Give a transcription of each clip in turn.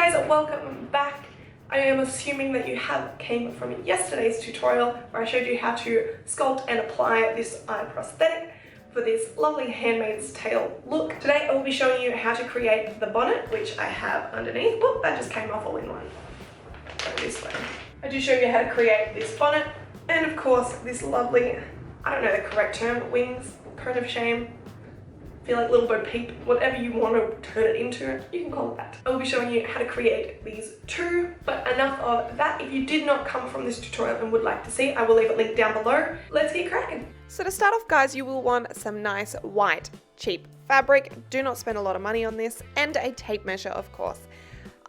guys, welcome back. I am assuming that you came from yesterday's tutorial where I showed you how to sculpt and apply this eye prosthetic for this lovely handmaid's tale look. Today I will be showing you how to create the bonnet, which I have underneath. Whoop, that just came off all in one. Go this way. I do show you how to create this bonnet and of course this lovely, I don't know the correct term, wings, coat of shame. Feel like Little Bo Peep, whatever you want to turn it into, you can call it that. I will be showing you how to create these two, but enough of that. If you did not come from this tutorial and would like to see, I will leave a link down below. Let's get cracking. So to start off, guys, you will want some nice white cheap fabric. Do not spend a lot of money on this, and a tape measure, of course.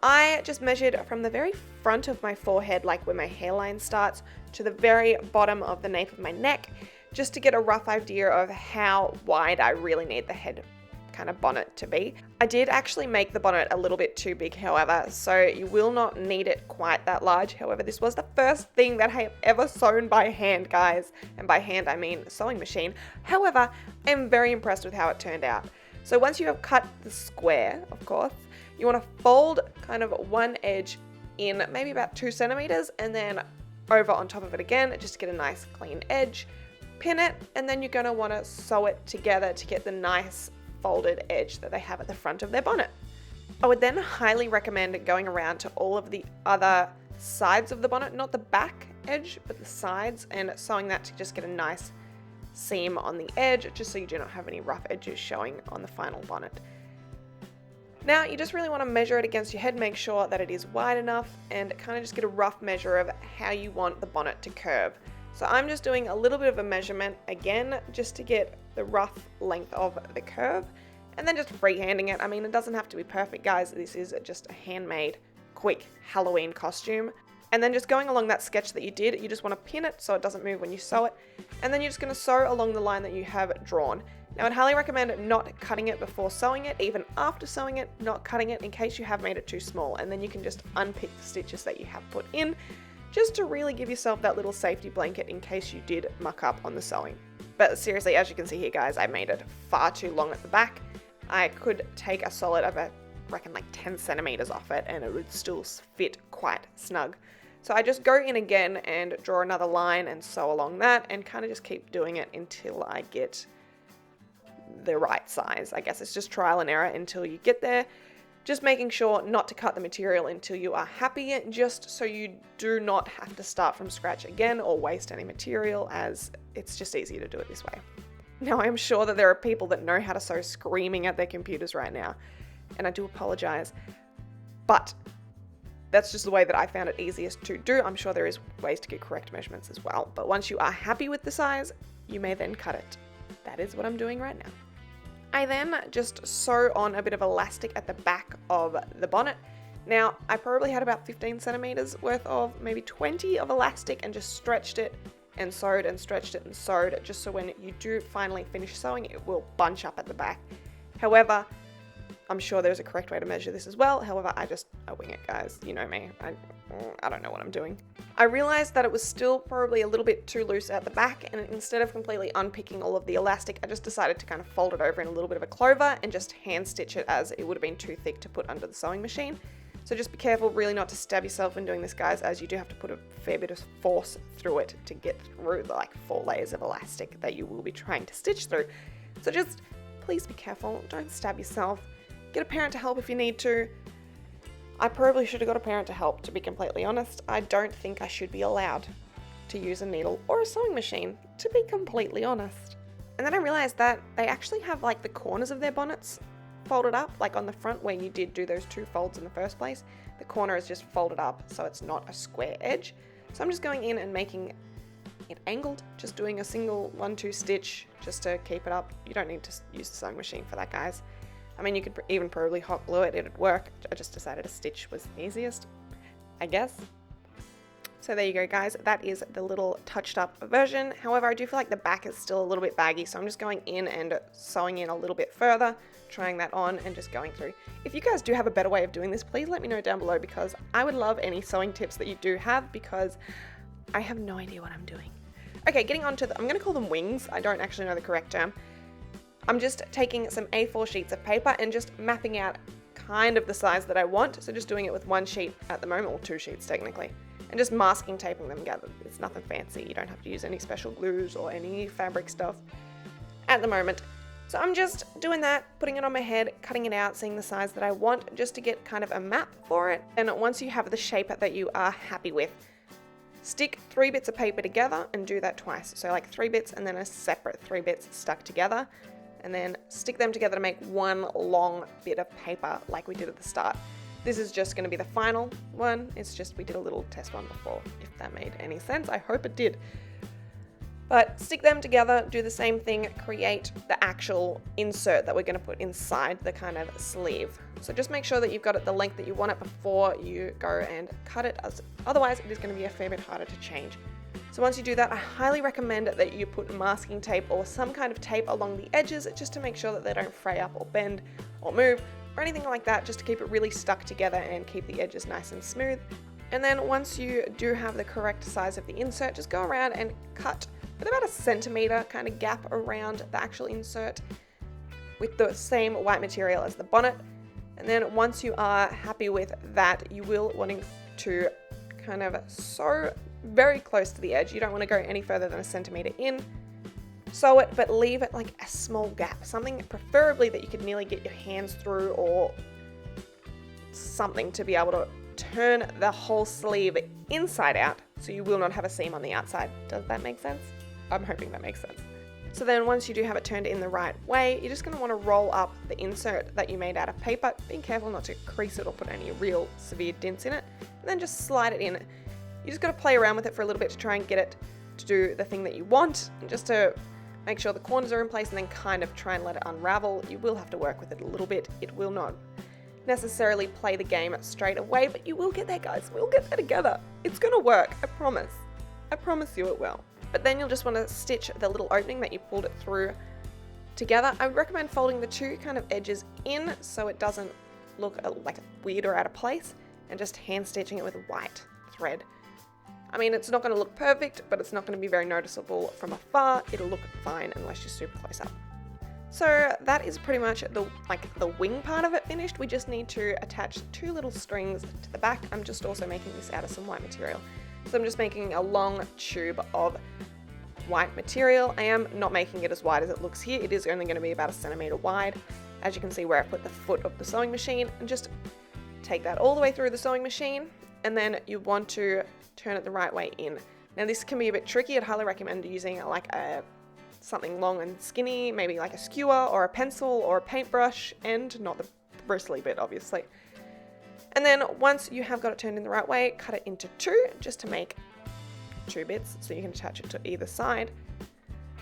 I just measured from the very front of my forehead, like where my hairline starts, to the very bottom of the nape of my neck, just to get a rough idea of how wide I really need the head kind of bonnet to be. I did actually make the bonnet a little bit too big, however, so you will not need it quite that large. However, this was the first thing that I have ever sewn by hand, guys. And by hand, I mean sewing machine. However, I'm very impressed with how it turned out. So once you have cut the square, of course, you want to fold kind of one edge in maybe about 2 centimeters and then over on top of it again, just to get a nice clean edge. Pin it, and then you're going to want to sew it together to get the nice folded edge that they have at the front of their bonnet. I would then highly recommend going around to all of the other sides of the bonnet, not the back edge, but the sides, and sewing that to just get a nice seam on the edge, just so you do not have any rough edges showing on the final bonnet. Now, you just really want to measure it against your head, make sure that it is wide enough, and kind of just get a rough measure of how you want the bonnet to curve. So I'm just doing a little bit of a measurement again, just to get the rough length of the curve, and then just freehanding it. I mean, it doesn't have to be perfect, guys. This is just a handmade, quick Halloween costume. And then just going along that sketch that you did, you just want to pin it so it doesn't move when you sew it. And then you're just going to sew along the line that you have drawn. Now, I'd highly recommend not cutting it before sewing it, even after sewing it, not cutting it in case you have made it too small. And then you can just unpick the stitches that you have put in, just to really give yourself that little safety blanket in case you did muck up on the sewing. But seriously, as you can see here, guys, I made it far too long at the back. I could take a solid of, I reckon, like 10 centimeters off it, and it would still fit quite snug. So I just go in again and draw another line and sew along that, and kind of just keep doing it until I get the right size. I guess it's just trial and error until you get there. Just making sure not to cut the material until you are happy, just so you do not have to start from scratch again or waste any material, as it's just easier to do it this way. Now, I am sure that there are people that know how to sew screaming at their computers right now, and I do apologize, but that's just the way that I found it easiest to do. I'm sure there is ways to get correct measurements as well, but once you are happy with the size, you may then cut it. That is what I'm doing right now. I then just sew on a bit of elastic at the back of the bonnet. Now, I probably had about 15 centimeters worth of, maybe 20 of elastic, and just stretched it and sewed and stretched it and sewed, just so when you do finally finish sewing, it will bunch up at the back. However, I'm sure there's a correct way to measure this as well. However, I wing it, guys. You know me. I don't know what I'm doing. I realized that it was still probably a little bit too loose at the back, and instead of completely unpicking all of the elastic, I just decided to kind of fold it over in a little bit of a clover and just hand stitch it, as it would have been too thick to put under the sewing machine. So just be careful really not to stab yourself in doing this, guys, as you do have to put a fair bit of force through it to get through the 4 layers of elastic that you will be trying to stitch through. So just please be careful, don't stab yourself. Get a parent to help if you need to. I probably should have got a parent to help, to be completely honest. I don't think I should be allowed to use a needle or a sewing machine, to be completely honest. And then I realized that they actually have the corners of their bonnets folded up, like on the front where you did do those 2 folds in the first place. The corner is just folded up, so it's not a square edge. So I'm just going in and making it angled, just doing a single 1-2 stitch just to keep it up. You don't need to use the sewing machine for that, guys. I mean, you could even probably hot glue it, it'd work. I just decided a stitch was the easiest, I guess. So there you go, guys. That is the little touched up version. However, I do feel like the back is still a little bit baggy, so I'm just going in and sewing in a little bit further, trying that on and just going through. If you guys do have a better way of doing this, please let me know down below, because I would love any sewing tips that you do have, because I have no idea what I'm doing. Okay, getting on to I'm going to call them wings. I don't actually know the correct term. I'm just taking some A4 sheets of paper and just mapping out kind of the size that I want. So just doing it with one sheet at the moment, or 2 sheets technically, and just masking taping them together. It's nothing fancy. You don't have to use any special glues or any fabric stuff at the moment. So I'm just doing that, putting it on my head, cutting it out, seeing the size that I want, just to get kind of a map for it. And once you have the shape that you are happy with, stick 3 bits of paper together and do that twice. So like 3 bits and then a separate 3 bits stuck together, and then stick them together to make one long bit of paper like we did at the start. This is just going to be the final one. It's just we did a little test one before, if that made any sense. I hope it did. But stick them together, do the same thing, create the actual insert that we're going to put inside the kind of sleeve. So just make sure that you've got it the length that you want it before you go and cut it, as otherwise it is going to be a fair bit harder to change. So once you do that, I highly recommend that you put masking tape or some kind of tape along the edges, just to make sure that they don't fray up or bend or move or anything like that, just to keep it really stuck together and keep the edges nice and smooth. And then once you do have the correct size of the insert, just go around and cut with about a centimeter kind of gap around the actual insert with the same white material as the bonnet. And then once you are happy with that, you will wanting to kind of sew very close to the edge. You don't want to go any further than a centimeter in. Sew it, but leave it like a small gap, something preferably that you could nearly get your hands through, or something to be able to turn the whole sleeve inside out so you will not have a seam on the outside. Does that make sense? I'm hoping that makes sense. So then once you do have it turned in the right way, you're just going to want to roll up the insert that you made out of paper, being careful not to crease it or put any real severe dents in it, and then just slide it in. You just got to play around with it for a little bit to try and get it to do the thing that you want, and just to make sure the corners are in place, and then kind of try and let it unravel. You will have to work with it a little bit. It will not necessarily play the game straight away, but you will get there, guys. We'll get there together. It's going to work, I promise. I promise you it will. But then you'll just want to stitch the little opening that you pulled it through together. I would recommend folding the 2 kind of edges in so it doesn't look like weird or out of place, and just hand stitching it with white thread. I mean, it's not going to look perfect, but it's not going to be very noticeable from afar. It'll look fine unless you're super close up. So that is pretty much the wing part of it finished. We just need to attach 2 little strings to the back. I'm just also making this out of some white material. So I'm just making a long tube of white material. I am not making it as wide as it looks here. It is only going to be about a centimeter wide, as you can see where I put the foot of the sewing machine, and just take that all the way through the sewing machine, and then you want to turn it the right way in. Now this can be a bit tricky. I'd highly recommend using something long and skinny, maybe like a skewer or a pencil or a paintbrush, and not the bristly bit, obviously. And then once you have got it turned in the right way, cut it into 2 just to make 2 bits so you can attach it to either side.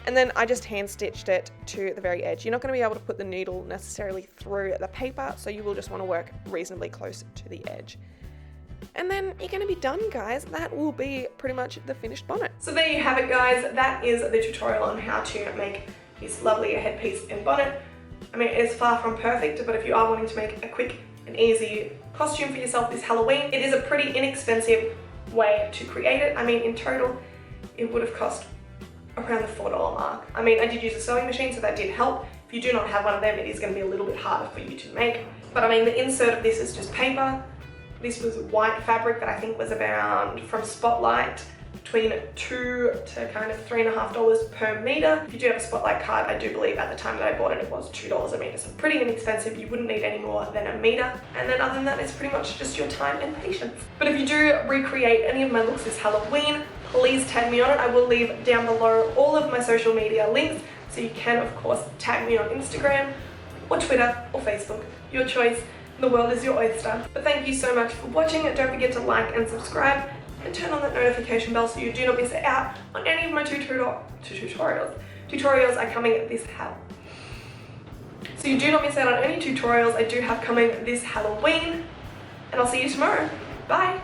And then I just hand stitched it to the very edge. You're not going to be able to put the needle necessarily through the paper, so you will just want to work reasonably close to the edge. And then you're going to be done, guys. That will be pretty much the finished bonnet. So there you have it, guys. That is the tutorial on how to make this lovely headpiece and bonnet. I mean, it's far from perfect, but if you are wanting to make a quick and easy costume for yourself this Halloween, it is a pretty inexpensive way to create it. I mean, in total, it would have cost around the $4 mark. I mean, I did use a sewing machine, so that did help. If you do not have one of them, it is going to be a little bit harder for you to make. But I mean, the insert of this is just paper. This was white fabric that I think was around, from Spotlight, between $2 to kind of $3.50 per meter. If you do have a Spotlight card, I do believe at the time that I bought it, it was $2 a meter. So pretty inexpensive. You wouldn't need any more than a meter. And then other than that, it's pretty much just your time and patience. But if you do recreate any of my looks this Halloween, please tag me on it. I will leave down below all of my social media links, so you can of course tag me on Instagram or Twitter or Facebook, your choice. The world is your oyster. But thank you so much for watching. Don't forget to like and subscribe, and turn on that notification bell so you do not miss out on any of my tutorials. Tutorials are coming this So you do not miss out on any tutorials I do have coming this Halloween, and I'll see you tomorrow. Bye!